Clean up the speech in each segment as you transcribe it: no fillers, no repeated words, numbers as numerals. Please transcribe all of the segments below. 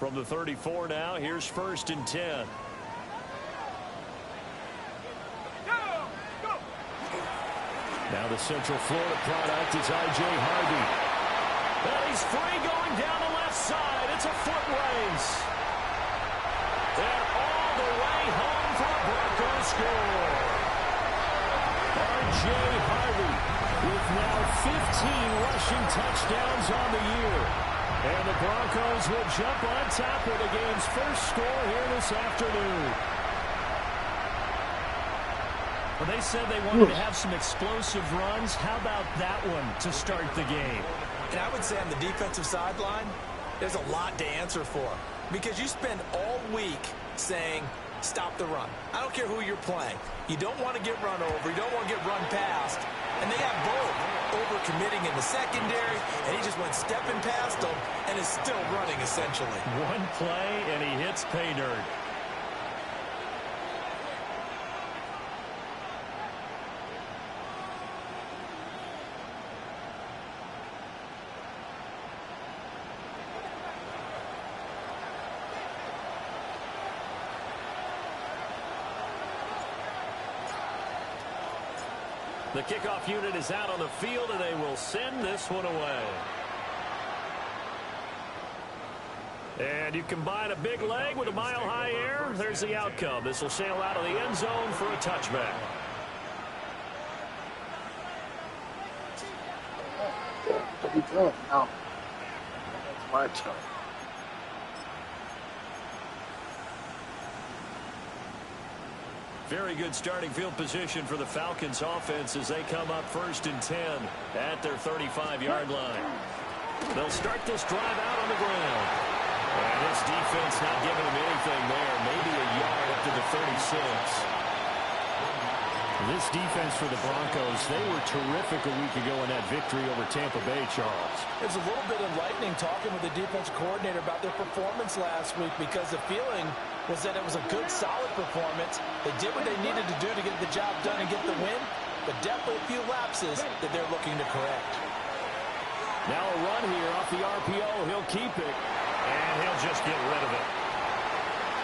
From the 34 now, here's 1st and 10. Now the Central Florida product is I.J. Harvey. And he's free going down the left side. It's a foot race. And all the way home for a Broncos score. R.J. Harvey with now 15 rushing touchdowns on the year. And the Broncos will jump on top of the game's first score here this afternoon. Well, they said they wanted to have some explosive runs. How about that one to start the game? And I would say on the defensive sideline, there's a lot to answer for. Because you spend all week saying, stop the run. I don't care who you're playing. You don't want to get run over. You don't want to get run past. And they got both over-committing in the secondary, and he just went stepping past them and is still running, essentially. One play, and he hits pay dirt. The kickoff unit is out on the field, and they will send this one away. And you combine a big leg with a mile-high air. There's the outcome. This will sail out of the end zone for a touchback. What are you doing? No. That's my turn. Very good starting field position for the Falcons offense as they come up 1st and 10 at their 35-yard line. They'll start this drive out on the ground. And this defense not giving them anything there. Maybe a yard up to the 36. This defense for the Broncos, they were terrific a week ago in that victory over Tampa Bay, Charles. It's a little bit enlightening talking with the defense coordinator about their performance last week because the feeling was that it was a good, solid performance. They did what they needed to do to get the job done and get the win, but definitely a few lapses that they're looking to correct. Now a run here off the RPO. He'll keep it, and he'll just get rid of it.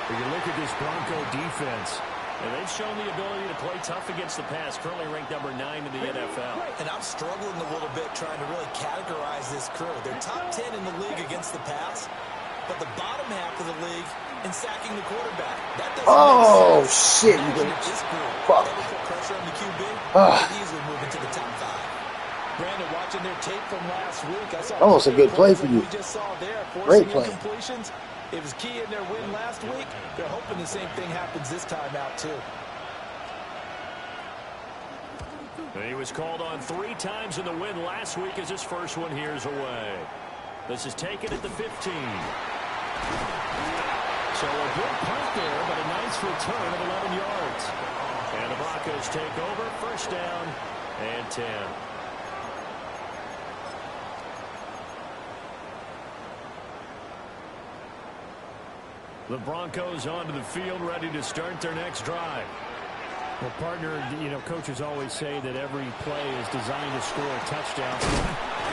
When you look at this Bronco defense, and they've shown the ability to play tough against the pass, currently ranked number 9 in the NFL. And I'm struggling a little bit trying to really categorize this crew. They're top 10 in the league against the pass, but the bottom half of the league in sacking the quarterback. That doesn't make sense. Shit. This group, Fuck. they put pressure on the QB, they easily move into the top 5. Brandon, watching their tape from last week, I saw almost a good play for you. We just saw there, Great forcing play. incompletions. It was key in their win last week. They're hoping the same thing happens this time out, too. He was called on 3 times in the win last week as his first one here's away. This is taken at the 15. So a good punt there, but a nice return of 11 yards. And the Broncos take over, 1st down and 10. The Broncos onto the field, ready to start their next drive. well, partner, you know, coaches always say that every play is designed to score a touchdown.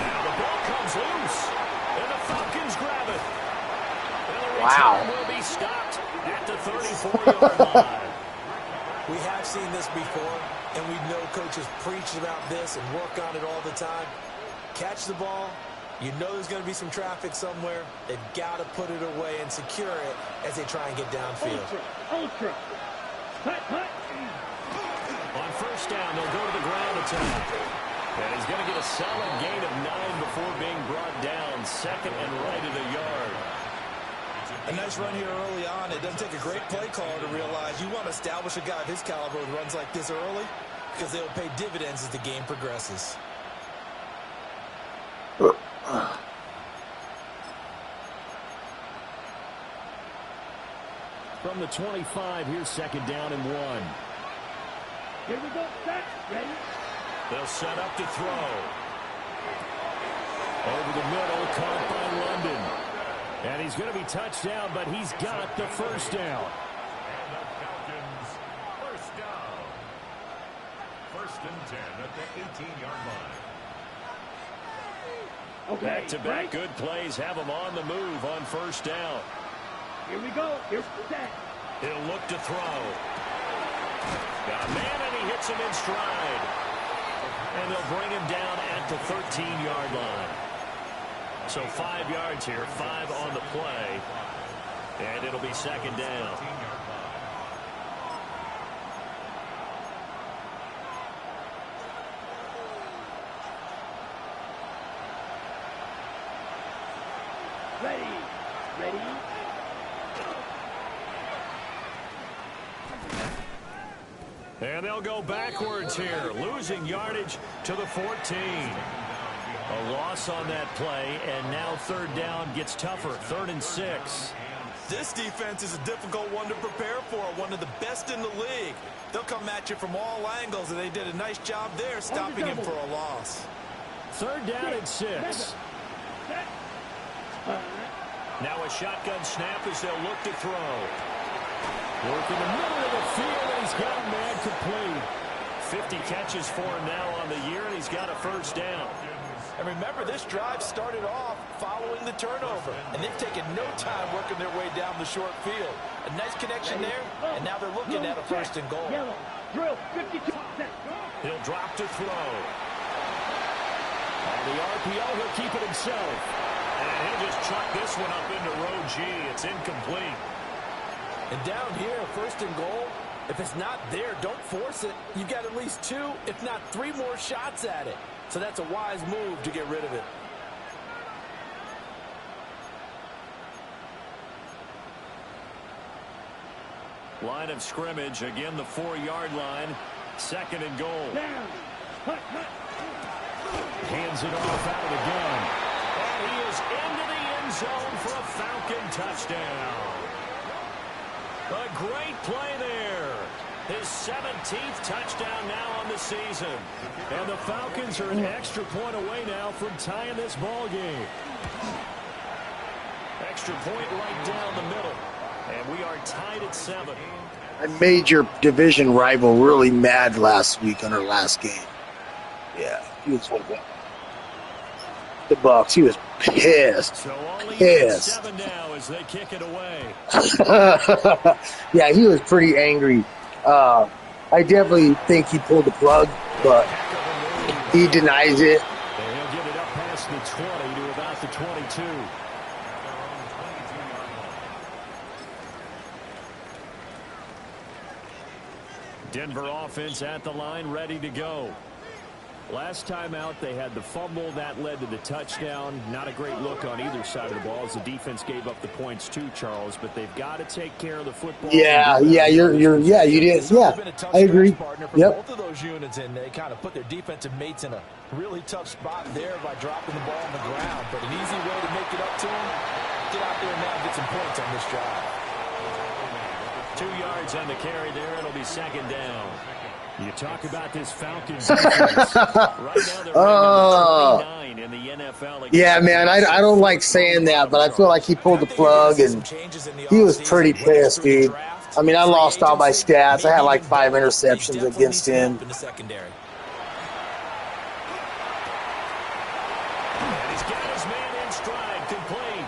Now the ball comes loose, and the Falcons grab it. And the Wow. return will be stopped at the 34-yard line. We have seen this before, and we know coaches preach about this and work on it all the time. Catch the ball. You know there's going to be some traffic somewhere. They've got to put it away and secure it as they try and get downfield. Ultra. Hut. On 1st down, they'll go to the ground attack. And he's going to get a solid gain of 9 before being brought down. 2nd and right at a yard. A nice run here early on. It doesn't take a great play caller to realize you want to establish a guy of his caliber with runs like this early because they will pay dividends as the game progresses. From the 25, here's 2nd down and 1. Here we go. Set. Ready. They'll set up to throw. Over the middle, caught by London. And he's going to be touched down, but he's got the 1st down. And the Falcons, 1st down. 1st and 10 at the 18-yard line. Okay. Back-to-back good plays have them on the move on 1st down. Here we go. Here's set. He'll look to throw. Got a man, and he hits him in stride. And they'll bring him down at the 13-yard line. So 5 yards here, 5 on the play. And it'll be second down. Ready. Ready. And they'll go backwards here, losing yardage to the 14. A loss on that play, and now third down gets tougher, 3rd and 6. This defense is a difficult one to prepare for, one of the best in the league. They'll come at you from all angles, and they did a nice job there stopping him for a loss. 3rd down and 6. Now a shotgun snap as they'll look to throw. Work in the middle of the field, and he's got a man complete. 50 catches for him now on the year, and he's got a first down. And remember, this drive started off following the turnover, and they've taken no time working their way down the short field. A nice connection there, and now they're looking at a 1st and goal. Yellow. Drill. 52. He'll drop to throw. On the RPO, he'll keep it himself. And he'll just chuck this one up into row G. It's incomplete. And down here, 1st and goal, if it's not there, don't force it. You've got at least 2, if not 3 more shots at it. So that's a wise move to get rid of it. Line of scrimmage, again the 4-yard line. 2nd and goal. Down. Hut, hut. Hands it off out of the gun. And he is into the end zone for a Falcon touchdown. A great play there. His 17th touchdown now on the season. And the Falcons are an extra point away now from tying this ball game. Extra point right down the middle. And we are tied at 7. I made your division rival really mad last week on our last game. Yeah, he was the Bucs. He was pissed. So only Pissed. 7 now as they kick it away. Yeah, he was pretty angry. I definitely think he pulled the plug, but he denies it. And he'll get it up past the 20 to about the 22. Denver offense at the line, ready to go. Last time out, they had the fumble that led to the touchdown. Not a great look on either side of the ball as the defense gave up the points too, Charles. But they've got to take care of the football. Yeah, you did. Yeah, I agree. Yep. Both of those units, and they kind of put their defensive mates in a really tough spot there by dropping the ball on the ground. But an easy way to make it up to them, get out there now and get some points on this drive. 2 yards on the carry there. It'll be 2nd down. You talk about this Falcons defense. Right now they're ranked number 29 in the NFL. Yeah, man, I don't like saying that, but I feel like he pulled the plug, and he was pretty pissed, dude. I mean, I lost all my stats. I had like 5 interceptions against him. And he's got his man in stride, complete.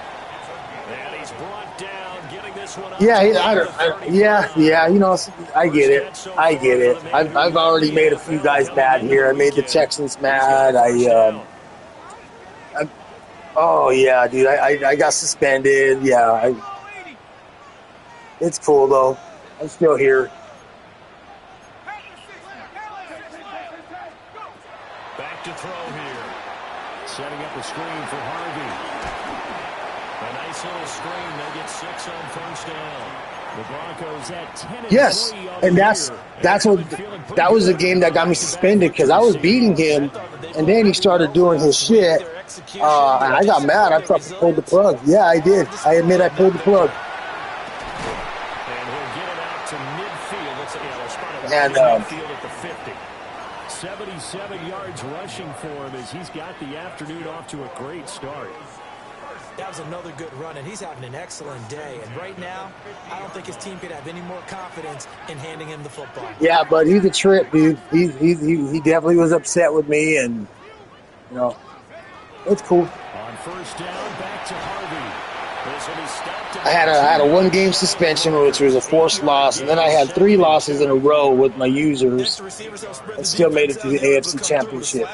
And he's brought down, getting this one up. Yeah, you know, I get it. I've already made a few guys mad here. I made the Texans mad. Oh yeah, dude, I got suspended. Yeah, it's cool though. I'm still here. Back to throw here. Setting up a screen for Harvey. A nice little screen. They get 6 on 1st down. The Broncos at 10 and Yes, 3 on and the that was the game that got me suspended because I was beating him, and then he started doing his shit, and I got mad. I pulled the plug. Yeah, I did. I admit I pulled the plug. And he'll get it out to midfield. Let's spot it And, midfield at the 50. 77 yards rushing for him as he's got the afternoon off to a great start. That was another good run, and he's having an excellent day. And right now, I don't think his team could have any more confidence in handing him the football. Yeah, but he's a trip, dude. He definitely was upset with me, and you know, it's cool. On 1st down, back to Harvey. I had a 1-game suspension, which was a forced loss, and then I had 3 losses in a row with my users, and still made it to the AFC Championship.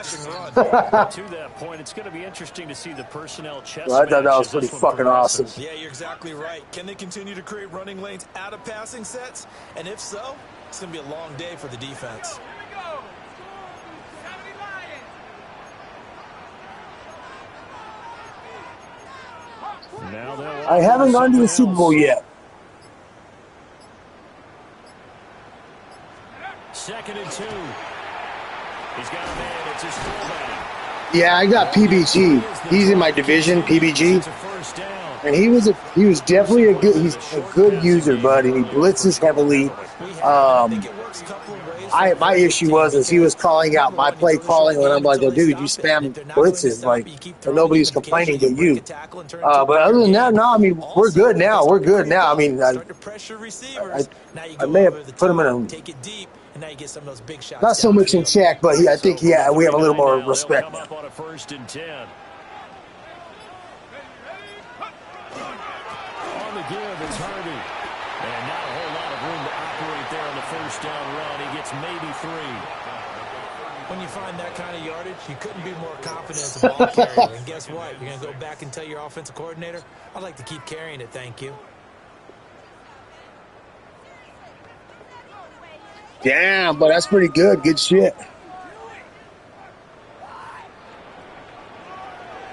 To that point, it's going to be interesting to see the personnel chess So I thought that match was as pretty this one fucking awesome. progresses. Yeah, you're exactly right. Can they continue to create running lanes out of passing sets? And if so, it's going to be a long day for the defense. I haven't gone to the Super Bowl yet. 2nd and 2. He's got a man. It's his fullback. Yeah, I got PBG. He's in my division, PBG, It's a first down. and he was definitely a good user, bud, and he blitzes heavily. My issue was he was calling out my play calling, and I'm like, oh, dude, you spam blitzes, like, and nobody's complaining but you. But other than that, no, I mean, we're good now. We're good now. I mean, I may have put him in a not so much in check, but I think we have a little more respect now. Up on a 1st and 10. On the give, it's Harvey. And not a whole lot of room to operate there on the 1st down run. He gets maybe 3. When you find that kind of yardage, you couldn't be more confident as a ball carrier. And guess what? You're going to go back and tell your offensive coordinator, I'd like to keep carrying it, thank you. Damn, but that's pretty good. Good shit.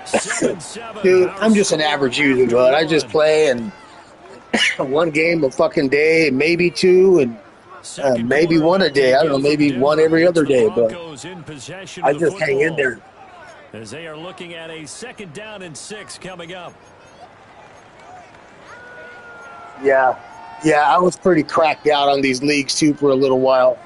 7-7. Dude, I'm just an average user, bud. I just play and 1 game a fucking day, maybe 2, and maybe 1 a day. I don't know, maybe 1 every other day, but I just hang in there. As they are looking at a 2nd down and 6 coming up. Yeah, I was pretty cracked out on these leagues too for a little while.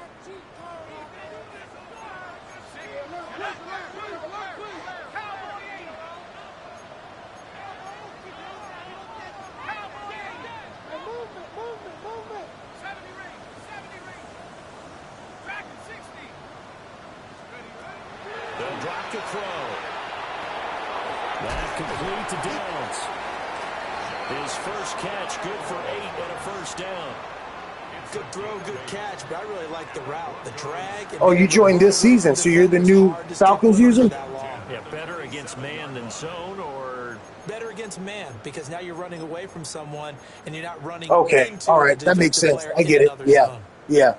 They'll drop the throw. That complete to Downs. His first catch, good for 8 and a 1st down. Good throw, good catch, but I really like the route, the drag. Oh, you joined this season, so you're the new Falcons user? Yeah, better against man than zone, or better against man, because now you're running away from someone and you're not running okay, into all right, the that makes defensive sense. player I get in it. another Yeah, zone. yeah.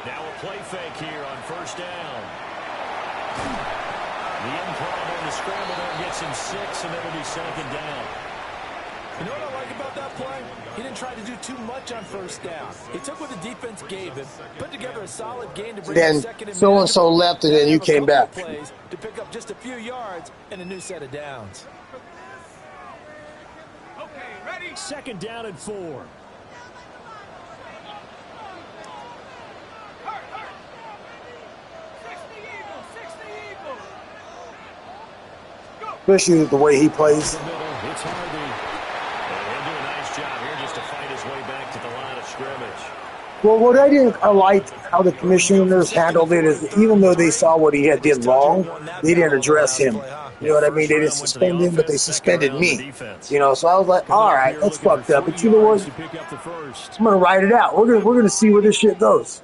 now a play fake here on 1st down. The improv on the scramble there gets him 6, and it'll be 2nd down. You know what I like about that play? He didn't try to do too much on 1st down. He took what the defense gave him, put together a solid game to bring Then him 2nd and so-and-so manageable, left, and then you have a came couple back. of plays to pick up just a few yards and a new set of downs. 2nd down and 4. Especially with the way he plays. It's Harvey. And he'll do a nice job here just to fight his way back to the line of scrimmage. Well, what I liked how the commissioners handled it is even though they saw what he had did wrong, they didn't address him. You know what I mean? They didn't suspend him, but they suspended me. You know, so I was like, all right, that's fucked up. But you know what? I'm gonna ride it out. We're gonna see where this shit goes.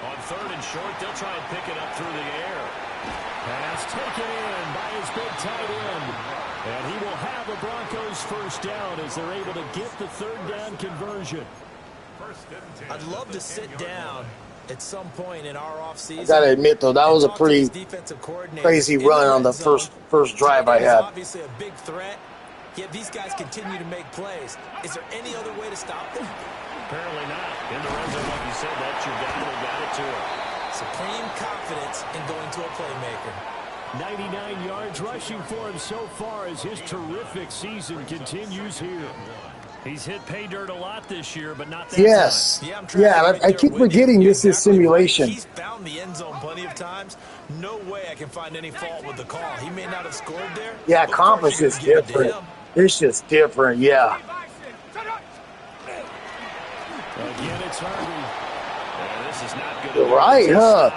On 3rd and short, they'll try and pick it up through the air. Pass taken in by his big tight end. And he will have a Broncos 1st down as they're able to get the 3rd down conversion. I'd love to sit down at some point in our offseason. I gotta admit though, that was a pretty crazy run on the first drive I had. Obviously a big threat. Yet these guys continue to make plays. Is there any other way to stop them? Apparently not. In the red zone, like you said, that's your guy who got it to him. Supreme confidence in going to a playmaker. 99 yards rushing for him so far as his terrific season continues here. He's hit pay dirt a lot this year, but not that Yes. time. Yeah, I keep forgetting this is simulation. He's found the end zone plenty of times. No way I can find any fault with the call. He may not have scored there. Yeah, Compass is different. It's just different, yeah. again, it's Harvey. And this is not good. You're right, huh?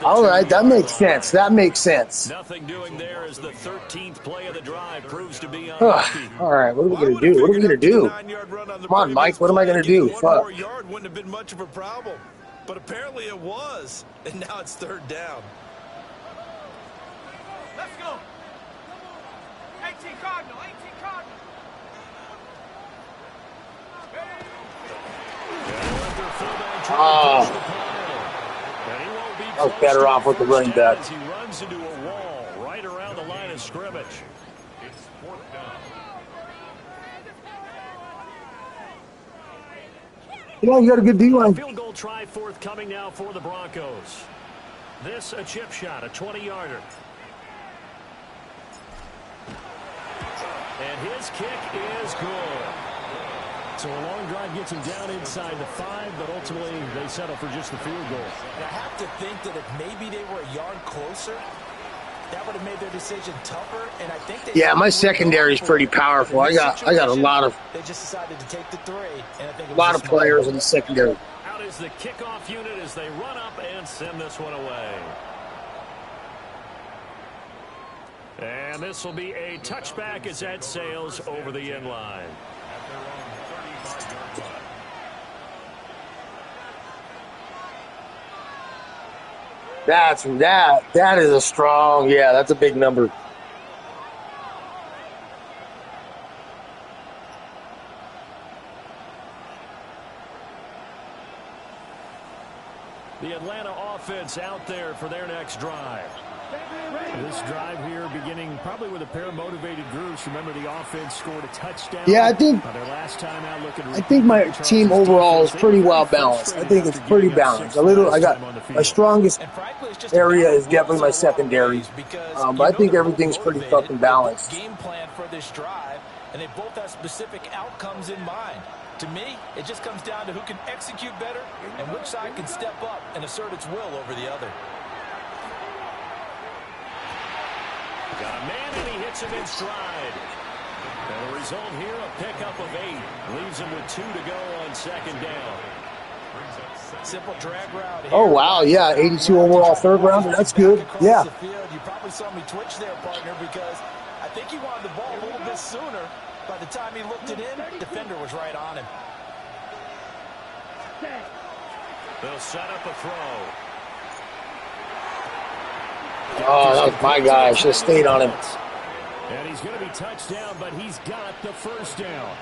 All right, that makes sense. That makes sense. Nothing doing there as the 13th play of the drive proves to be All unlucky. right, what are we going to do? What are we going to do? Come on, Mike, what am I going to do? One Fuck. more yard wouldn't have been much of a problem. But apparently it was. And now it's third down. Let's go. 18 Cardinal, 18 Cardinal. I was better off with the running back. He runs into a wall right around the line of scrimmage. It's fourth down. Yeah, you got a good D-line. Field goal try forthcoming now for the Broncos. This a chip shot, a 20-yarder. And his kick is good. So a long drive gets him down inside the 5, but ultimately they settle for just the field goal. I have to think that if maybe they were a yard closer, that would have made their decision tougher. And I think Yeah, my secondary is pretty powerful. I got a lot of they just decided to take the 3, and I think a lot of players in the secondary. Out is the kickoff unit as they run up and send this one away. And this will be a touchback as that sails over the end line. At their own 35-yard line. That is a strong, yeah, that's a big number. The Atlanta offense out there for their next drive. This drive here beginning probably with a pair of motivated groups. Remember, the offense scored a touchdown. Yeah, I think my team overall is pretty well balanced. I think it's pretty balanced. My strongest area is definitely my secondary, but I think everything's pretty fucking balanced. Game plan for this drive, and they both have specific outcomes in mind. To me, it just comes down to who can execute better and which side can step up and assert its will over the other. Got a man and he hits him in stride. And the result here, a pickup of 8. Leaves him with 2 to go on second down. Simple drag route here. Oh, wow, yeah, 82 overall third rounder. That's good, yeah. You probably saw me twitch there, partner, because I think he wanted the ball a little bit sooner. By the time he looked it in, the defender was right on him. They'll set up a throw. Oh, that was my guy. I should have stayed on him. And he's going to be touched down, but he's got the first down.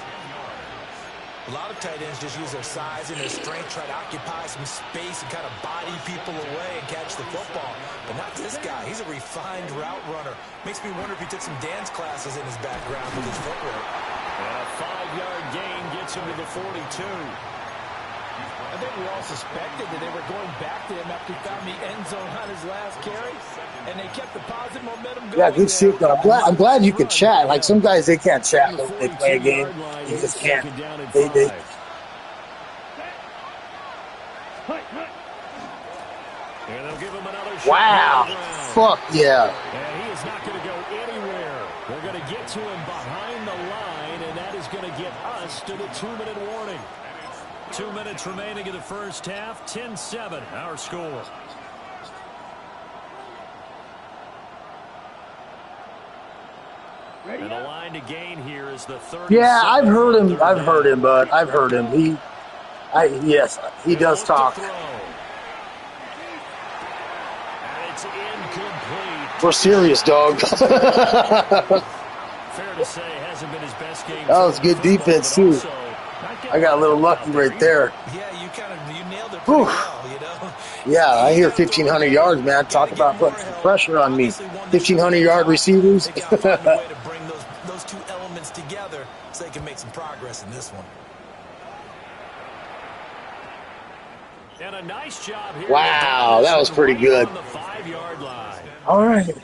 A lot of tight ends just use their size and their strength, try to occupy some space and kind of body people away and catch the football. But not this guy. He's a refined route runner. Makes me wonder if he took some dance classes in his background with his footwork. And a 5-yard gain gets him to the 42. I think we all suspected that they were going back to him after he found the end zone on his last carry, and they kept the positive momentum going. Yeah, good shit, though. I'm glad you can chat. Like, some guys, they can't chat when they play a game. You just can't. They Wow. Fuck yeah. And he is not going to go anywhere. They're going to get to him behind the line, and that is going to get us to the 2-minute warning. 2 minutes remaining in the first half. 10-7, our score. And the line to gain here is the 30. Yeah, I've heard him, bud. I've heard him. Yes, he does talk. And it's incomplete. We're serious, dog. Fair to say, hasn't been his best game. That was good defense, too. I got a little lucky right there. Yeah, you nailed it pretty well, you know. Yeah, I hear 1,500 yards, man. Talk about putting some pressure on me. 1,500-yard receivers. They got to find a way to bring those two elements together so they can make some progress in this one. And a nice job here. Wow, that was pretty good. On the 5-yard line. All right.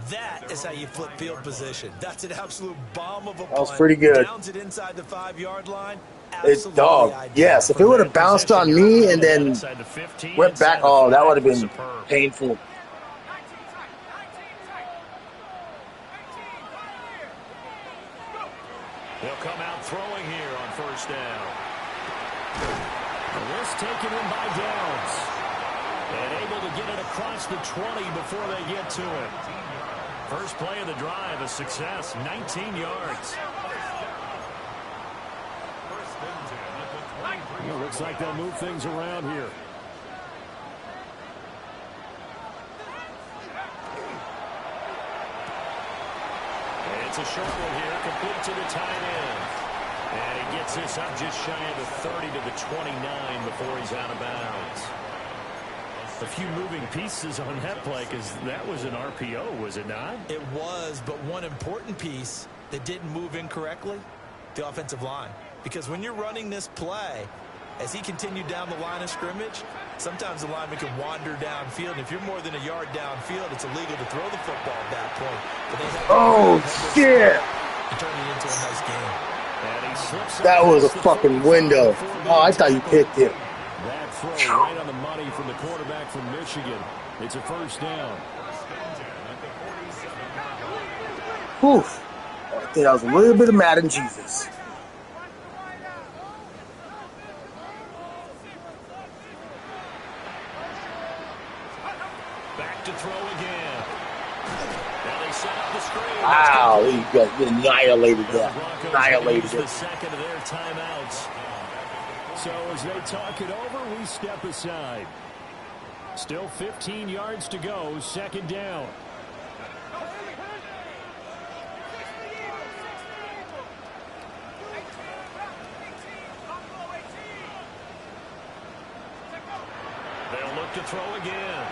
That is how you flip field position. That's an absolute bomb of a punt. That was pretty good. Downs it inside the 5-yard line. It's dog. Yes, if it would have bounced on me and then went back, oh, that would have been painful. They'll come out throwing here on first down. This taken in by Downs. And able to get it across the 20 before they get to it. First play of the drive, a success, 19 yards. Well, looks like they'll move things around here. It's a short one here, complete to the tight end. And he gets this up just shy of the 30 to the 29 before he's out of bounds. A few moving pieces on that play because that was an RPO, was it not? It was, but one important piece that didn't move incorrectly, the offensive line. Because when you're running this play, as he continued down the line of scrimmage, sometimes the lineman can wander downfield. And if you're more than a yard downfield, it's illegal to throw the football at that point. But they shit! He turned it into a nice game. And he slips that was a fucking window. Oh, I thought you picked it. That throw right on the money from the quarterback from Michigan. It's a first down. Whew. I think that was a little bit of Madden Jesus. Back to throw again. Now they set up the screen. Wow, you got annihilated that. Annihilated The it. second of their timeouts. So as they talk it over, we step aside. Still 15 yards to go, second down. They'll look to throw again.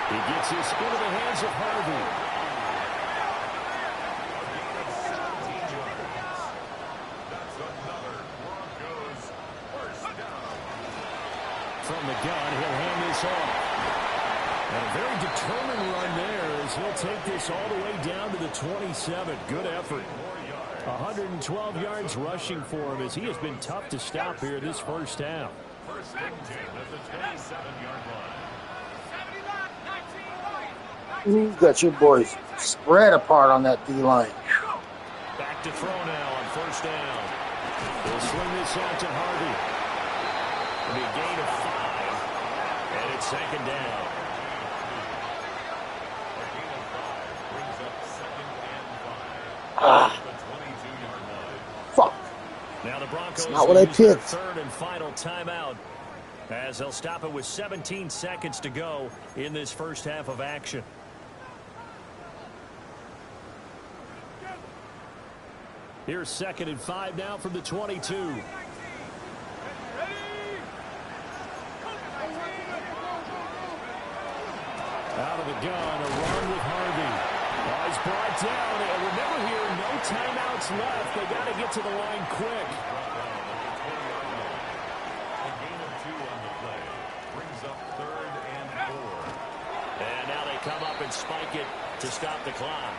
He gets this into the hands of Harvey. From the gun, he'll hand this off. And a very determined run there as he'll take this all the way down to the 27. Good effort. 112 yards rushing for him as he has been tough to stop here this first half. First and 10 at the 27-yard line. You got your boys spread apart on that D-line. Back to throw now on first down. He'll swing this out to Harvey. It'll be a gain of 5. And it's second down. A gain of 5 brings up second and 5. Ah, The 22-yard line. fuck. Now the Broncos That's not what I use their picked. third and final timeout as they'll stop it with 17 seconds to go in this first half of action. Here's second and 5 now from the 22. Out of the gun, a run with Harvey. Oh, he's brought down. And remember here, no timeouts left. They got to get to the line quick. A gain of 2 on the play brings up third and 4. And now they come up and spike it to stop the clock.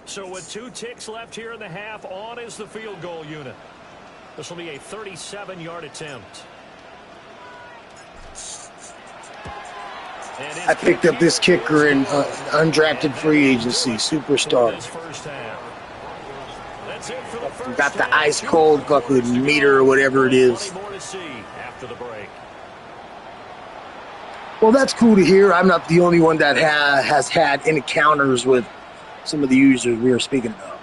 So with 2 ticks left here in the half, on is the field goal unit. This will be a 37-yard attempt. I picked up this kicker in undrafted free agency, superstar. This first half. That's it for the first Got the half. ice cold fucking meter or whatever it is. Plenty more to see after the break. Well, that's cool to hear. I'm not the only one that has had encounters with some of the users we were speaking about.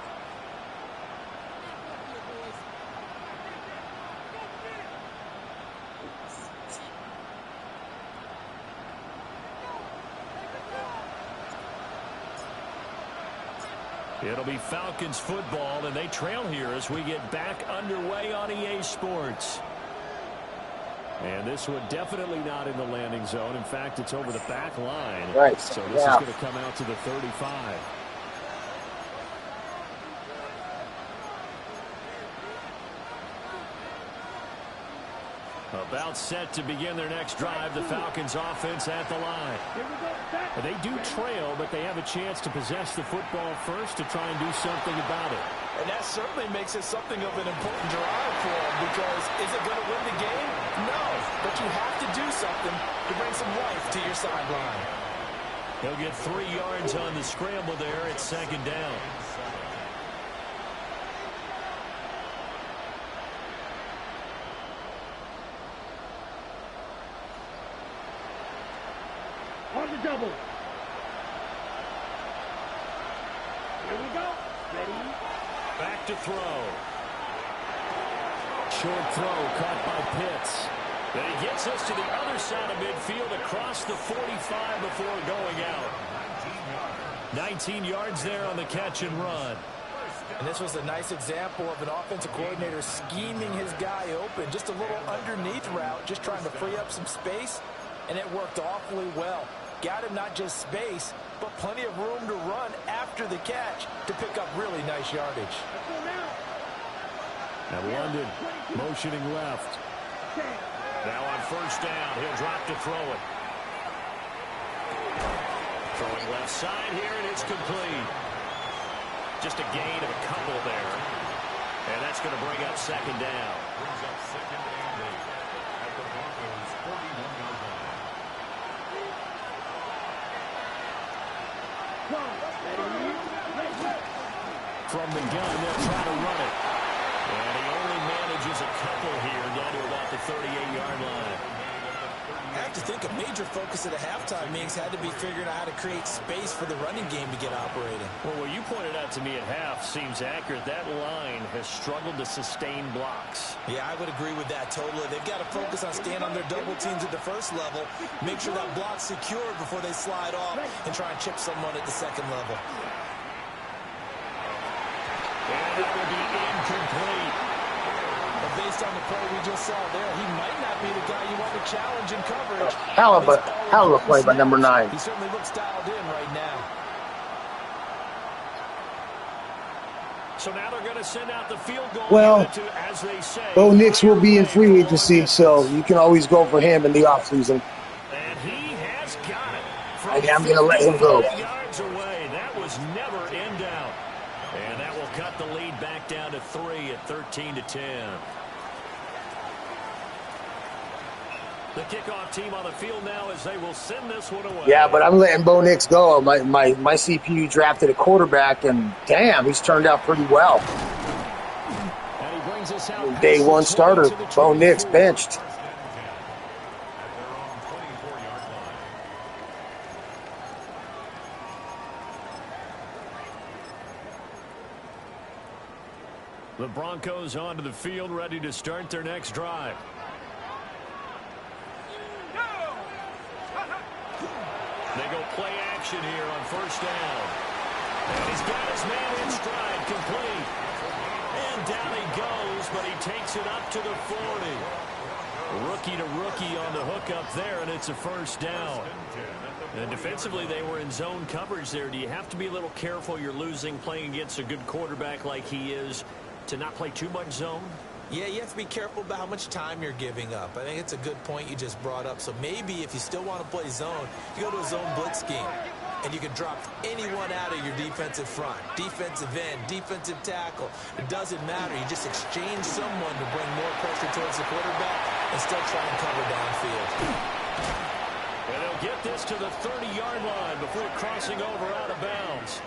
It'll be Falcons football, and they trail here as we get back underway on EA Sports. And this one definitely not in the landing zone. In fact, it's over the back line. Right. So this is going to come out to the 35. About set to begin their next drive, the Falcons offense at the line. They do trail, but they have a chance to possess the football first to try and do something about it. And that certainly makes it something of an important drive for them, because is it going to win the game? No, but you have to do something to bring some life to your sideline. He'll get 3 yards on the scramble there at second down. On the double. Here we go. Ready? Back to throw. Short throw caught by Pitts. Then he gets us to the other side of midfield across the 45 before going out. 19 yards there on the catch and run. And this was a nice example of an offensive coordinator scheming his guy open. Just a little underneath route, just trying to free up some space, and it worked awfully well. Got him not just space, but plenty of room to run after the catch to pick up really nice yardage. And London motioning left. Now on first down, he'll drop to throw it. Throwing left side here, and it's complete. Just a gain of a couple there. And that's going to bring up second down. Brings up second and 8 at the Broncos' 41-yard line. From the gun, they'll try to run it. And he only manages a couple here down to about the 38-yard line. I have to think a major focus at a halftime meetings had to be figuring out how to create space for the running game to get operating. Well, what you pointed out to me at half seems accurate. That line has struggled to sustain blocks. Yeah, I would agree with that totally. They've got to focus on staying on their double teams at the first level, make sure that block's secured before they slide off and try and chip someone at the second level. And that will be incomplete. But based on the play we just saw there, he might not be the guy you want to challenge in coverage. Hell of a play by number 9. He certainly looks dialed in right now. So now they're going to send out the field goal. Well, as they say, Bo Nix will be in free agency, so you can always go for him in the offseason. And he has got it. I'm going to let him go. Yards away. That was never in doubt. And that will cut the lead back down to 3 at 13-10. The kickoff team on the field now as they will send this one away. Yeah, but I'm letting Bo Nix go. My CPU drafted a quarterback, and damn, he's turned out pretty well. And he brings us out Day one starter, Bo Nix benched. The Broncos onto the field, ready to start their next drive. They go play action here on first down. And he's got his man in stride, complete. And down he goes, but he takes it up to the 40. Rookie to rookie on the hook up there, and it's a first down. And defensively, they were in zone coverage there. Do you have to be a little careful? You're losing playing against a good quarterback like he is to not play too much zone? Yeah, you have to be careful about how much time you're giving up. I think it's a good point you just brought up. So maybe if you still want to play zone, you go to a zone blitz scheme. And you can drop anyone out of your defensive front. Defensive end, defensive tackle. It doesn't matter. You just exchange someone to bring more pressure towards the quarterback and still try and cover downfield. And they'll get this to the 30-yard line before crossing over out of bounds.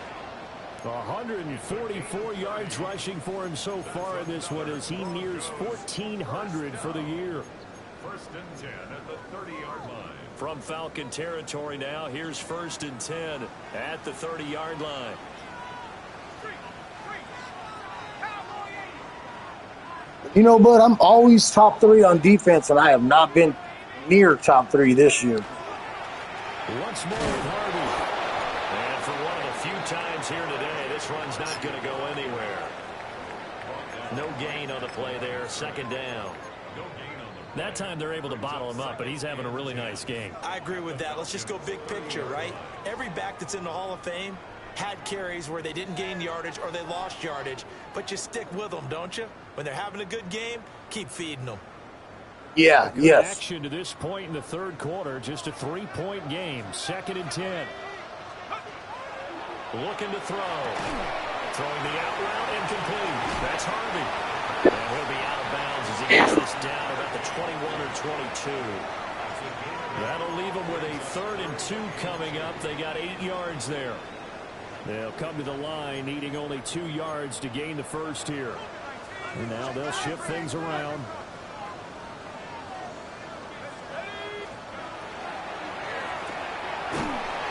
144 yards rushing for him so far in this one as he nears 1,400 for the year. First and 10 at the 30-yard line. From Falcon territory now, here's first and 10 at the 30-yard line. You know, bud, I'm always top 3 on defense, and I have not been near top 3 this year. Once more with Harvey. And for one of the few times here today, this run's not going to go anywhere. No gain on the play there, second down. That time they're able to bottle him up, but he's having a really nice game. I agree with that. Let's just go big picture, right? Every back that's in the Hall of Fame had carries where they didn't gain yardage or they lost yardage, but you stick with them, don't you? When they're having a good game, keep feeding them. Yeah, Good yes. action to this point in the third quarter. Just a 3-point game. Second and 10. Looking to throw. Throwing the out route, incomplete. That's Harvey. And he'll be out of bounds as he gets this down about the 21 or 22. That'll leave them with a 3rd and 2 coming up. They got 8 yards there. They'll come to the line needing only 2 yards to gain the first here. And now they'll shift things around.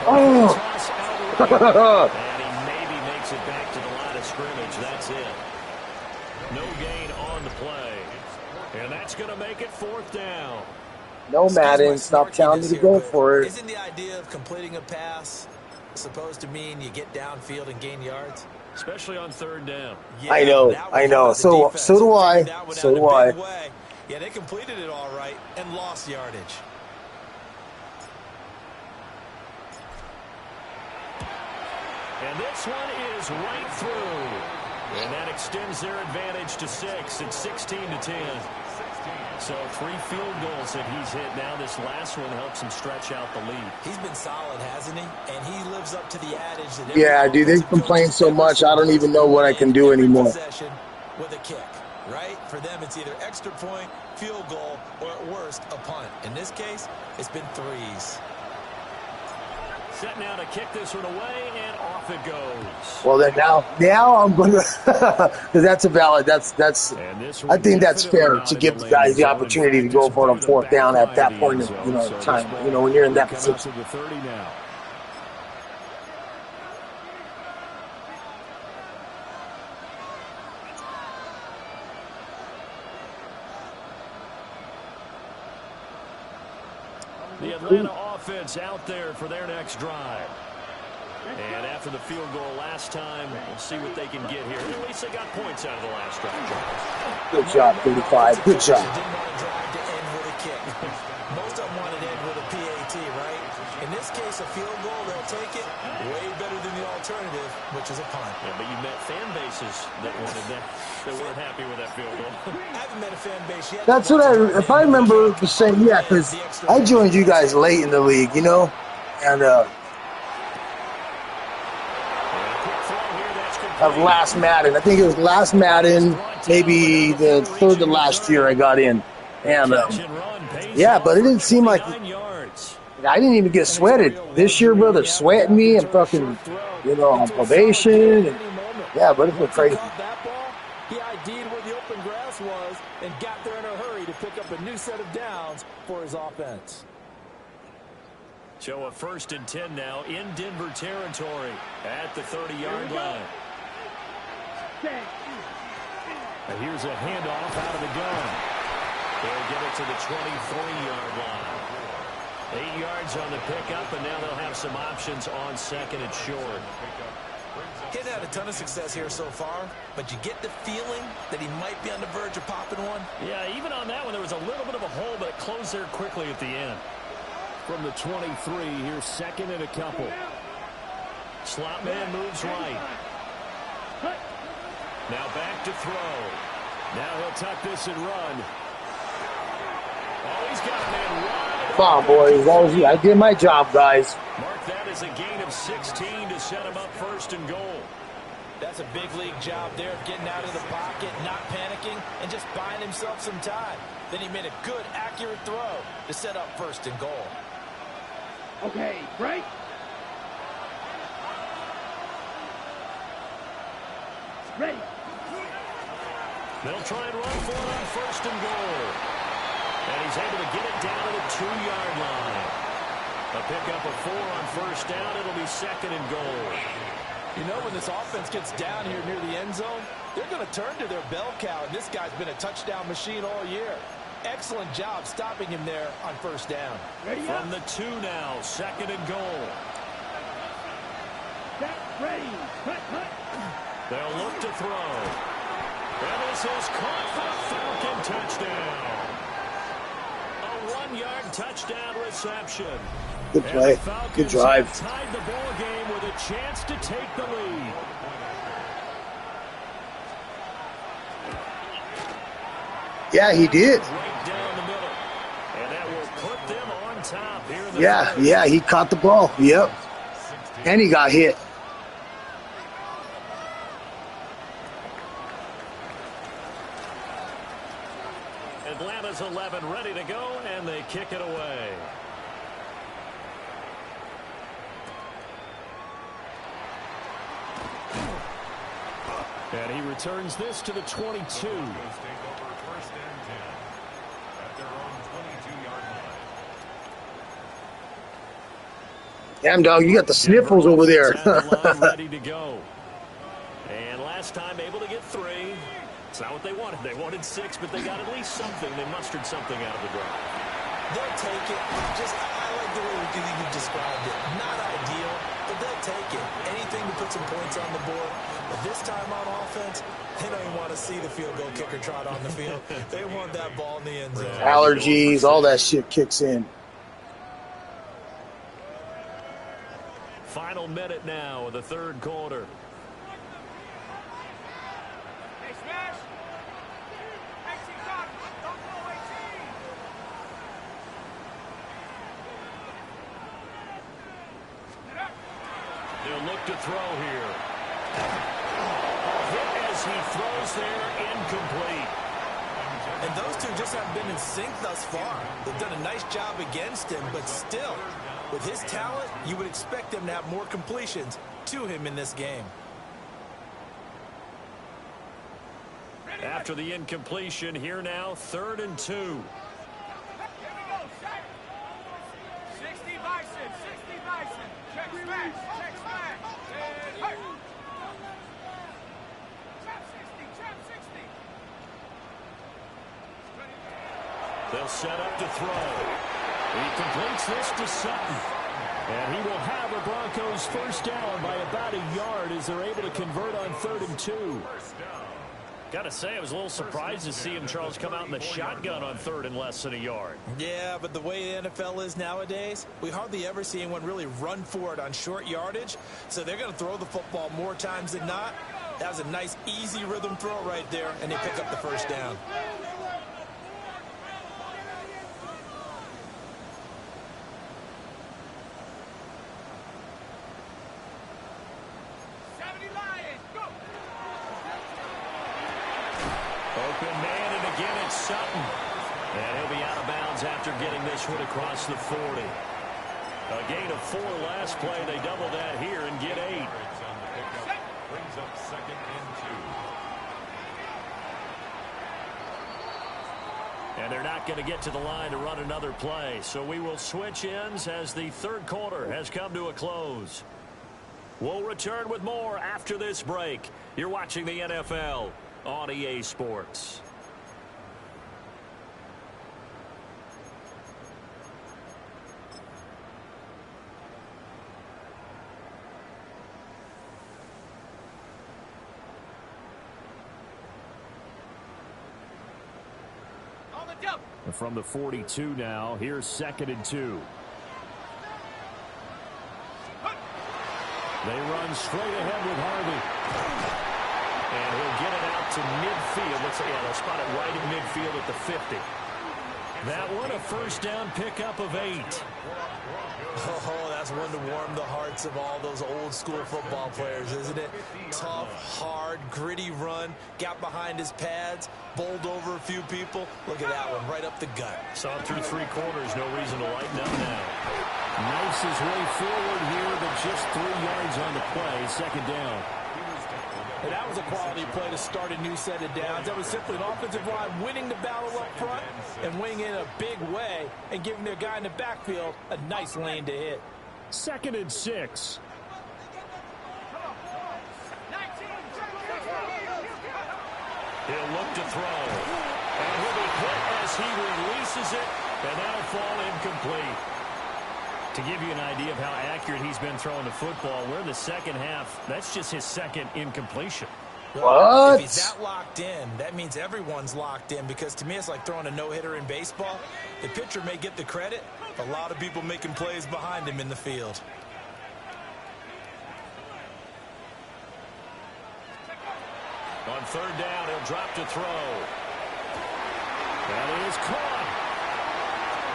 Oh. Toss out and he maybe makes it back to the line of scrimmage. That's it. No gain on the play. And that's going to make it 4th down. No, Madden, stop telling me to go for it. Isn't the idea of completing a pass supposed to mean you get downfield and gain yards? Especially on 3rd down. Yeah, I know. So do I. So do I. Yeah, they completed it all right and lost yardage. And this one is right through. And that extends their advantage to 6. It's 16-10. So 3 field goals that he's hit now. This last one helps him stretch out the lead. He's been solid, hasn't he? And he lives up to the adage that yeah, dude, they complain so much, I don't even know what I can do anymore. With a kick, right? For them, it's either extra point, field goal, or at worst, a punt. In this case, it's been 3s. Set now to kick this one away, and off it goes. Well, then now I'm going to, because that's a valid, I think that's fair to give the guys the opportunity to go for it on 4th down at that point of time. When you're in that position. The Atlanta offense out there for their next drive. And after the field goal last time, we'll see what they can get here. At least they got points out of the last drive. Good job, 35. Good job. Didn't want to drive to end with a kick. Most of them want to end with a PAT, right? In this case, a field goal, they'll take it. Way better than the alternative, which is a punt. Yeah, but you met fan bases that wanted that weren't happy with that field goal. I haven't met a fan base yet. That's what if I remember the same, yeah, because I joined you guys late in the league, and of last Madden. I think it was last Madden, maybe the 3rd to last year I got in. And, yeah, but it didn't seem like I didn't even get sweated. This year, brother, sweating me and fucking, on probation. And, yeah, but it's been crazy. He ID'd where the open grass was and got there in a hurry to pick up a new set of downs for his offense. So a 1st and 10 now in Denver territory at the 30-yard line. And here's a handoff out of the gun. They'll get it to the 23-yard line. 8 yards on the pickup, and now they'll have some options on 2nd and short. He hasn't had a ton of success here so far, but you get the feeling that he might be on the verge of popping one. Yeah, even on that one, there was a little bit of a hole, but it closed there quickly at the end. From the 23, here's 2nd and a couple. Slot man moves right. Now back to throw. Now he'll tuck this and run. Oh, he's got a man wide. Come on, boys. I did my job, guys. Mark that as a gain of 16 to set him up 1st and goal. That's a big league job there of getting out of the pocket, not panicking, and just buying himself some time. Then he made a good, accurate throw to set up 1st and goal. Okay, break. Ready. They'll try and run for it on 1st and goal. And he's able to get it down to the 2-yard line. A pickup of 4 on 1st down. It'll be 2nd and goal. When this offense gets down here near the end zone, they're going to turn to their bell cow, and this guy's been a touchdown machine all year. Excellent job stopping him there on 1st down. From the 2 now, 2nd and goal. Set, ready, cut. They'll look to throw. And this is caught for a Falcon touchdown. A 1-yard touchdown reception. Good play. Good drive. Tied the ball game with a chance to take the lead. Yeah, he did. Right down the middle. And that will put them on top here in the Yeah, he caught the ball. Yep. And he got hit. Atlanta's 11 ready to go, and they kick it away. And he returns this to the 22. Damn, dog, you got the sniffles over there. At the line, ready to go. And last time able to get 3. It's not what they wanted. They wanted 6, but they got at least something. They mustered something out of the drive. They'll take it. I like the way you described it. Not ideal, but they'll take it. Anything to put some points on the board. But this time on offense, they don't even want to see the field goal kicker trot on the field. They want that ball in the end zone. Allergies, all that shit kicks in. Final minute now of the third quarter. They'll look to throw here. Hit as he throws there, incomplete. And those two just haven't been in sync thus far. They've done a nice job against him, but still, with his talent, you would expect him to have more completions to him in this game. After the incompletion, here now, 3rd and 2. Here we go, set. 60 Bison, 60 Bison. Check smash, check smash. Hey. Trap 60. They'll set up to throw. He completes this to Sutton. And he will have a Broncos first down by about a yard as they're able to convert on 3rd and 2. Got to say, I was a little surprised to see him, Charles, come out in the shotgun on 3rd and less than a yard. Yeah, but the way the NFL is nowadays, we hardly ever see anyone really run for it on short yardage. So they're going to throw the football more times than not. That was a nice, easy rhythm throw right there, and they pick up the first down. Open man, and again it's Sutton. And he'll be out of bounds after getting this one across the 40. A gain of 4 last play. They double that here and get 8. Brings up 2nd and 2. And they're not going to get to the line to run another play. So we will switch ends as the third quarter has come to a close. We'll return with more after this break. You're watching the NFL on EA Sports. From the 42 now, here's 2nd and 2. They run straight ahead with Harvey. And he'll get it out to midfield. They'll spot it right in midfield at the 50. That one a first down pickup of 8. Oh, that's one to warm the hearts of all those old school football players, isn't it? Tough, hard, gritty run. Got behind his pads, bowled over a few people. Look at that one, right up the gut. Saw through 3 quarters, no reason to lighten up now. Nice his way forward here, but just 3 yards on the play, 2nd down. And that was a quality play to start a new set of downs. That was simply an offensive line winning the battle up front and winning in a big way and giving their guy in the backfield a nice lane to hit. 2nd and 6. He'll look to throw. And he'll be hit as he releases it, and that'll fall incomplete. To give you an idea of how accurate he's been throwing the football, we're in the second half. That's just his 2nd incompletion. What? If he's that locked in, that means everyone's locked in, because to me it's like throwing a no-hitter in baseball. The pitcher may get the credit, but a lot of people making plays behind him in the field. On 3rd down, he'll drop to throw. That is caught.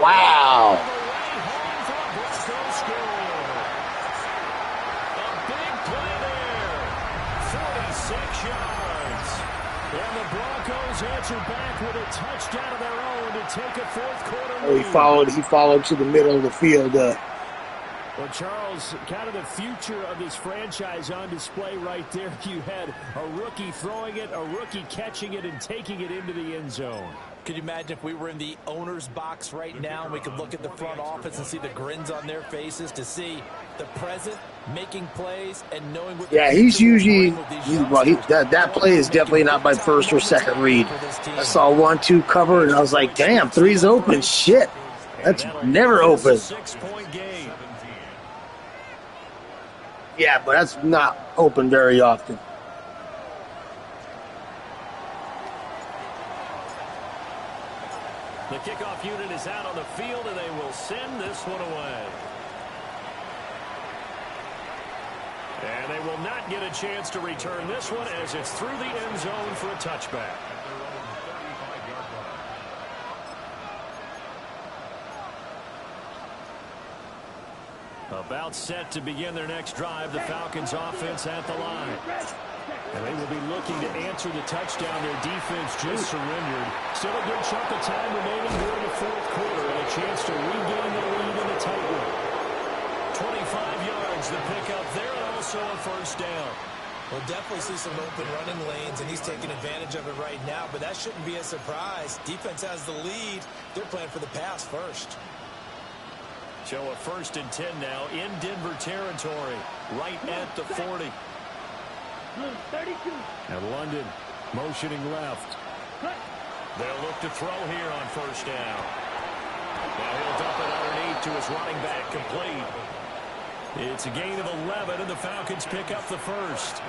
Wow. A big play there. 46 yards. And the Broncos answer back with a touchdown of their own to take a 4th quarter lead. He followed to the middle of the field. Well, Charles, kind of the future of this franchise on display right there. You had a rookie throwing it, a rookie catching it, and taking it into the end zone. Could you imagine if we were in the owner's box right now and we could look at the front office and see the grins on their faces to see the present making plays and knowing what Yeah, he's usually that play is definitely not my first or second read. I saw 1-2 cover and I was like, damn, 3's open. Shit. That's never open. 6-point game. Yeah, but that's not open very often. The kickoff unit is out on the field, and they will send this one away. And they will not get a chance to return this one as it's through the end zone for a touchback. About set to begin their next drive, the Falcons offense at the line. And they will be looking to answer the touchdown their defense just surrendered. Still a good chunk of time remaining during the fourth quarter and a chance to regain the lead in the tight one. 25 yards the pickup there and also a first down. We'll definitely see some open running lanes, and he's taking advantage of it right now, but that shouldn't be a surprise. Defense has the lead. They're playing for the pass first. So a 1st and 10 now in Denver territory, right at the 40. And London motioning left. They'll look to throw here on first down. Now he'll dump it underneath to his running back, complete. It's a gain of 11, and the Falcons pick up the first.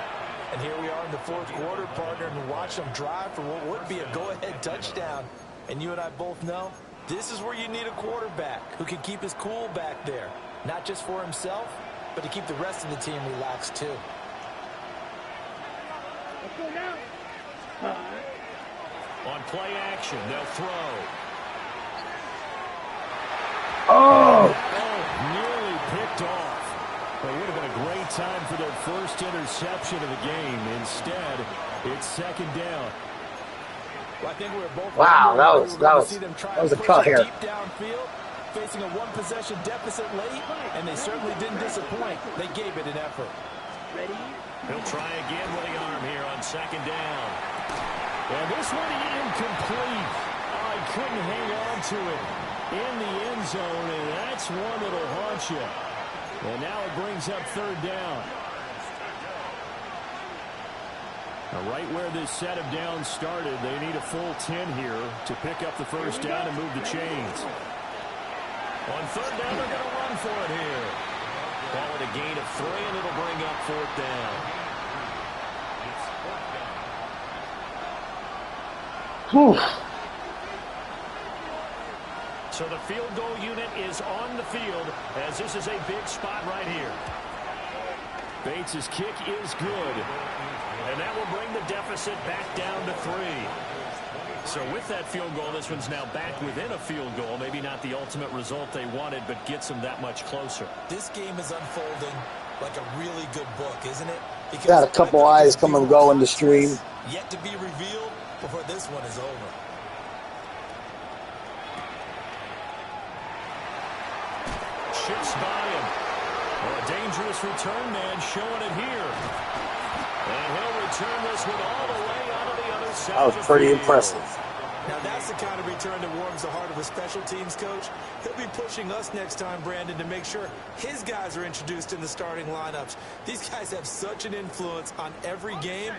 And here we are in the fourth quarter, partner, and watch them drive for what would be a go-ahead touchdown. And you and I both know this is where you need a quarterback who can keep his cool back there. Not just for himself, but to keep the rest of the team relaxed too. On play action, they'll throw. Oh! Nearly picked off. But it would have been a great time for their first interception of the game. Instead, it's second down. Well, I think we were both Wow, that was a cut here. Deep downfield, facing a one-possession deficit late, and they certainly didn't disappoint. They gave it an effort. He'll try again with the arm here on second down. And this one incomplete. Oh, he couldn't hang on to it in the end zone, and that's one that'll haunt you. And now it brings up third down. Now, right where this set of downs started, they need a full 10 here to pick up the first down and move the chains. On third down, they're going to run for it here. Call it a gain of 3, and it'll bring up fourth down. Whew. So the field goal unit is on the field as this is a big spot right here. Bates' kick is good. And that will bring the deficit back down to 3. So with that field goal, this one's now back within a field goal. Maybe not the ultimate result they wanted, but gets them that much closer. This game is unfolding like a really good book, isn't it? Because Got a couple eyes come and go in the stream. Yet to be revealed before this one is over. Chips by him. Well, a dangerous return man showing it here. And he'll return this one all the way out of the other side. That was pretty impressive. Now that's the kind of return that warms the heart of a special teams coach. He'll be pushing us next time, Brandon, to make sure his guys are introduced in the starting lineups. These guys have such an influence on every game.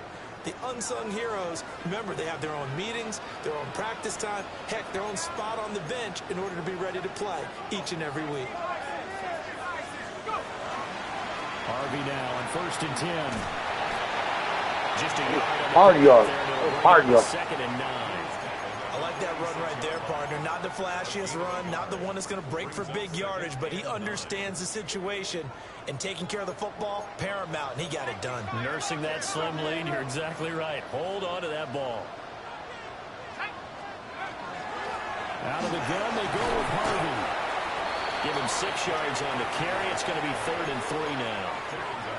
The unsung heroes, remember, they have their own meetings, their own practice time, heck, their own spot on the bench in order to be ready to play each and every week. Harvey now on 1st and 10. Just a Hard yard. Second and 9. I like that run right there, partner. Not the flashiest run, not the one that's going to break for big yardage, but he understands the situation, and taking care of the football, paramount, and he got it done. Nursing that slim lead, you're exactly right. Hold on to that ball. Out of the gun, they go with Harvey. Give him 6 yards on the carry. It's going to be 3rd and 3 now.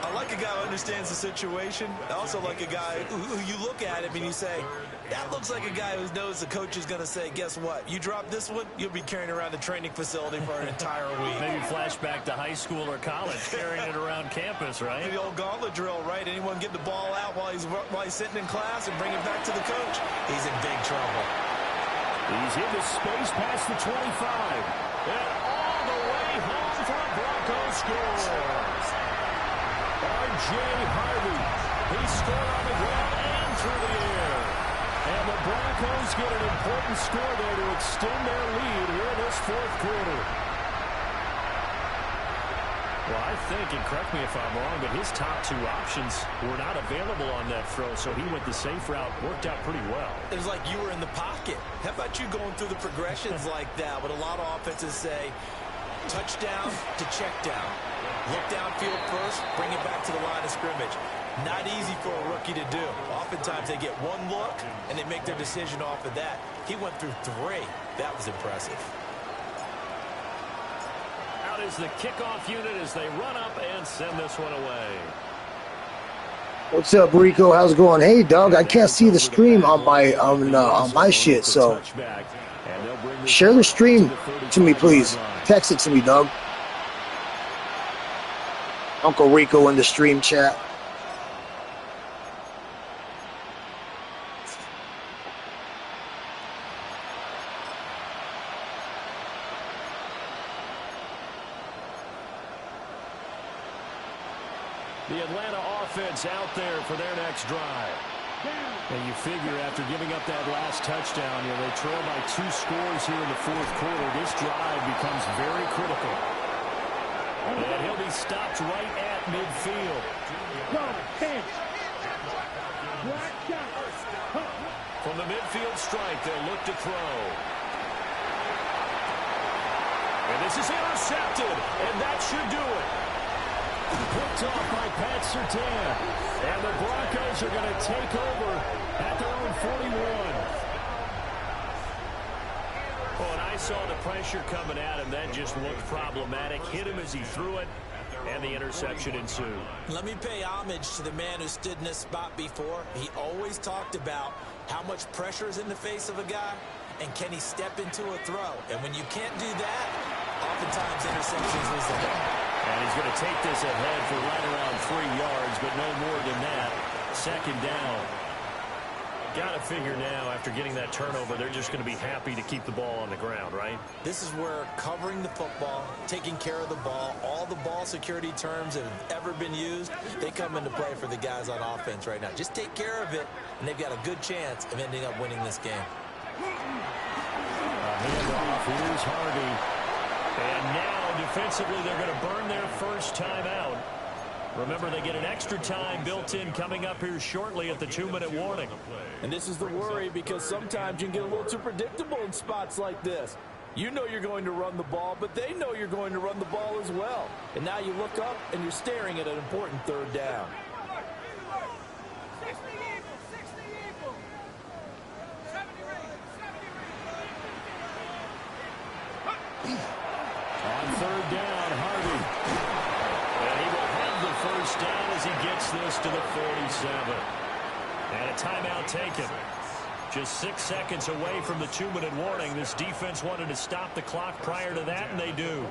I like a guy who understands the situation. I also like a guy who you look at him and you say, that looks like a guy who knows the coach is going to say, guess what? You drop this one, you'll be carrying around the training facility for an entire week. Maybe flashback to high school or college, carrying it around campus, right? The old gauntlet drill, right? Anyone get the ball out while he's sitting in class and bring it back to the coach? He's in big trouble. He's into space past the 25. And all the way home for a Broncos score. R.J. Harvey. He scored on the ground and through the air. And the Broncos get an important score there to extend their lead here in this fourth quarter. Well, I think, and correct me if I'm wrong, but his top two options were not available on that throw, so he went the safe route. Worked out pretty well. It was like you were in the pocket. How about you going through the progressions like that? What a lot of offenses say, touchdown to check down. Look downfield first, bring it back to the line of scrimmage. Not easy for a rookie to do. Oftentimes they get one look, and they make their decision off of that. He went through three. That was impressive. Out is the kickoff unit as they run up and send this one away. What's up, Rico? How's it going? Hey, dog, I can't see the stream on my shit, so share the stream to me, please. Text it to me, dog. Uncle Rico in the stream chat. The Atlanta offense out there for their next drive. And you figure after giving up that last touchdown, they trail by 2 scores here in the fourth quarter. This drive becomes very critical. And he'll be stopped right at midfield. From the midfield strike, they'll look to throw. And this is intercepted, and that should do it. Picked off by Pat Surtain. And the Broncos are going to take over at their own 41. Well, and I saw the pressure coming at him. That just looked problematic. Hit him as he threw it, and the interception ensued. Let me pay homage to the man who stood in this spot before. He always talked about how much pressure is in the face of a guy, and can he step into a throw. And when you can't do that, oftentimes interceptions result. And he's going to take this ahead for right around 3 yards, but no more than that. Second down. Got to figure now, after getting that turnover, they're just going to be happy to keep the ball on the ground, right? This is where covering the football, taking care of the ball, all the ball security terms that have ever been used, they come into play for the guys on offense right now. Just take care of it, and they've got a good chance of ending up winning this game. Handoff. Here's Harvey. And now, defensively, they're going to burn their first timeout. Remember, they get an extra time built in coming up here shortly at the 2-minute warning. And this is the worry, because sometimes you can get a little too predictable in spots like this. You know you're going to run the ball, but they know you're going to run the ball as well. And now you look up, and you're staring at an important third down. On third down, Harvey. And he will have the first down as he gets this to the 47. And a timeout taken. Just 6 seconds away from the 2-minute warning. This defense wanted to stop the clock prior to that, and they do.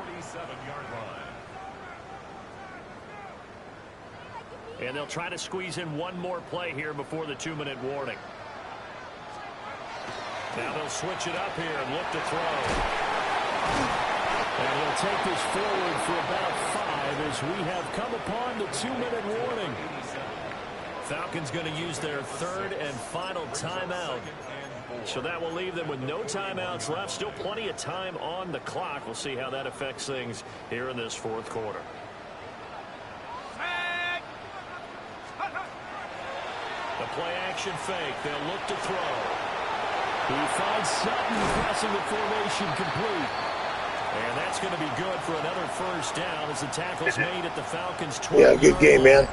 And they'll try to squeeze in one more play here before the 2-minute warning. Now they'll switch it up here and look to throw. And he'll take this forward for about 5 as we have come upon the 2-minute warning. Falcons going to use their third and final timeout. So that will leave them with no timeouts left. Still plenty of time on the clock. We'll see how that affects things here in this fourth quarter. The play action fake. They'll look to throw. He finds Sutton passing the formation complete. And that's going to be good for another first down as the tackle's made at the Falcons' 20. Yeah, good game, man.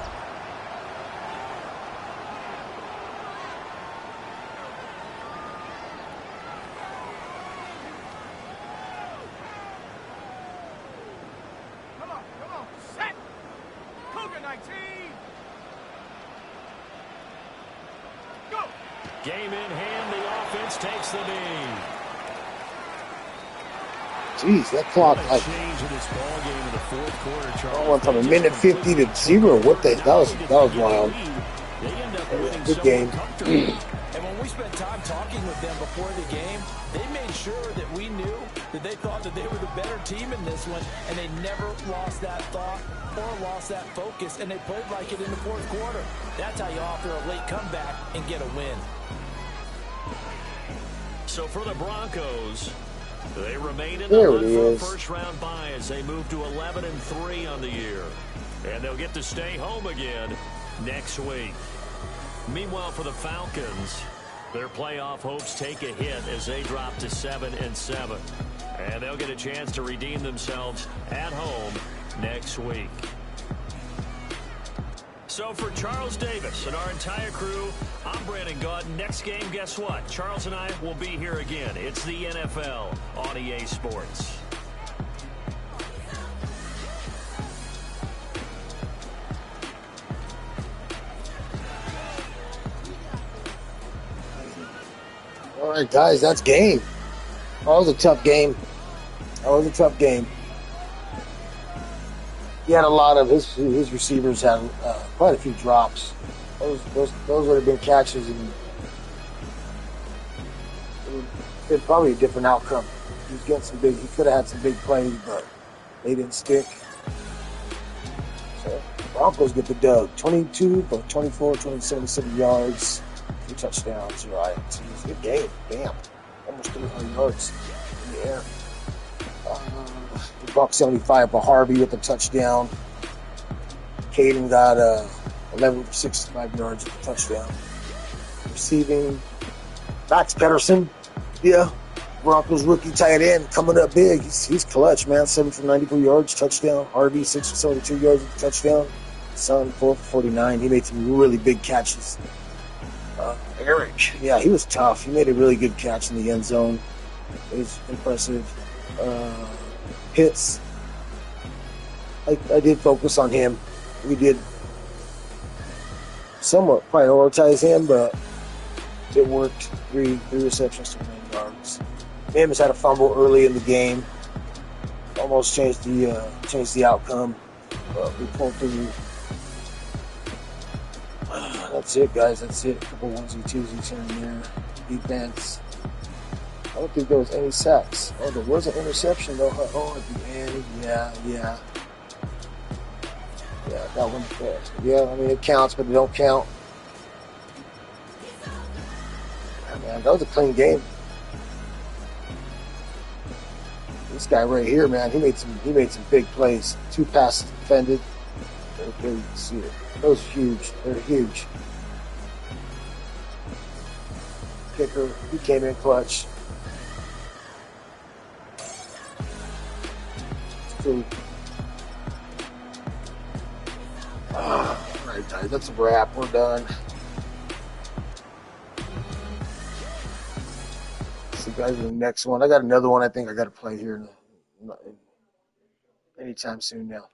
Come on, set. Cougar 19. Go. Game in hand, the offense takes the knee. Jeez, that clock, like, Change in this ball game in the fourth quarter, Charles. I went from a minute 50 to 0. What the? That was wild. They end up winning Good game. And when we spent time talking with them before the game, they made sure that we knew that they thought that they were the better team in this one, and they never lost that thought or lost that focus, and they played like it in the fourth quarter. That's how you offer a late comeback and get a win. So for the Broncos, they remain in the hunt for a first-round bye as they move to 11-3 on the year. And they'll get to stay home again next week. Meanwhile, for the Falcons, their playoff hopes take a hit as they drop to 7-7. And they'll get a chance to redeem themselves at home next week. So for Charles Davis and our entire crew, I'm Brandon Gaudin. Next game, guess what? Charles and I will be here again. It's the NFL on EA Sports. All right, guys, that's game. That was a tough game. He had a lot of his receivers had quite a few drops. Those would have been catches, and it would have been probably a different outcome. He could have had some big plays, but they didn't stick. So Broncos get the dub. 22 for 24, 27 yards, 2 touchdowns. Right, it was a good game. Damn, almost 300 yards in the air. $175 for Harvey with a touchdown. Caden got 11 for 65 yards with a touchdown. Receiving, Max Pedersen, Broncos rookie tight end coming up big. He's clutch, man. 7 for 94 yards, touchdown. Harvey 6 for 72 yards with a touchdown. Son 4 for 49. He made some really big catches. Eric, he was tough. He made a really good catch in the end zone. It was impressive. Hits. I did focus on him. We did somewhat prioritize him, but it worked. Three receptions to 9 yards. Mims had a fumble early in the game. Almost changed the outcome. But we pulled through. That's it, guys. That's it. A couple onesie, twosies here and there. Defense. I don't think there was any sacks. Oh, there was an interception, though. Oh, at the end. Yeah, that one. Yeah, I mean, it counts, but it don't count. Yeah, man, that was a clean game. This guy right here, man, he made some big plays. 2 passes defended. There you can see it. Those are huge. They're huge. Kicker, he came in clutch. All right, guys, that's a wrap. We're done. See you guys in the next one. I got another one I think I got to play here anytime soon now.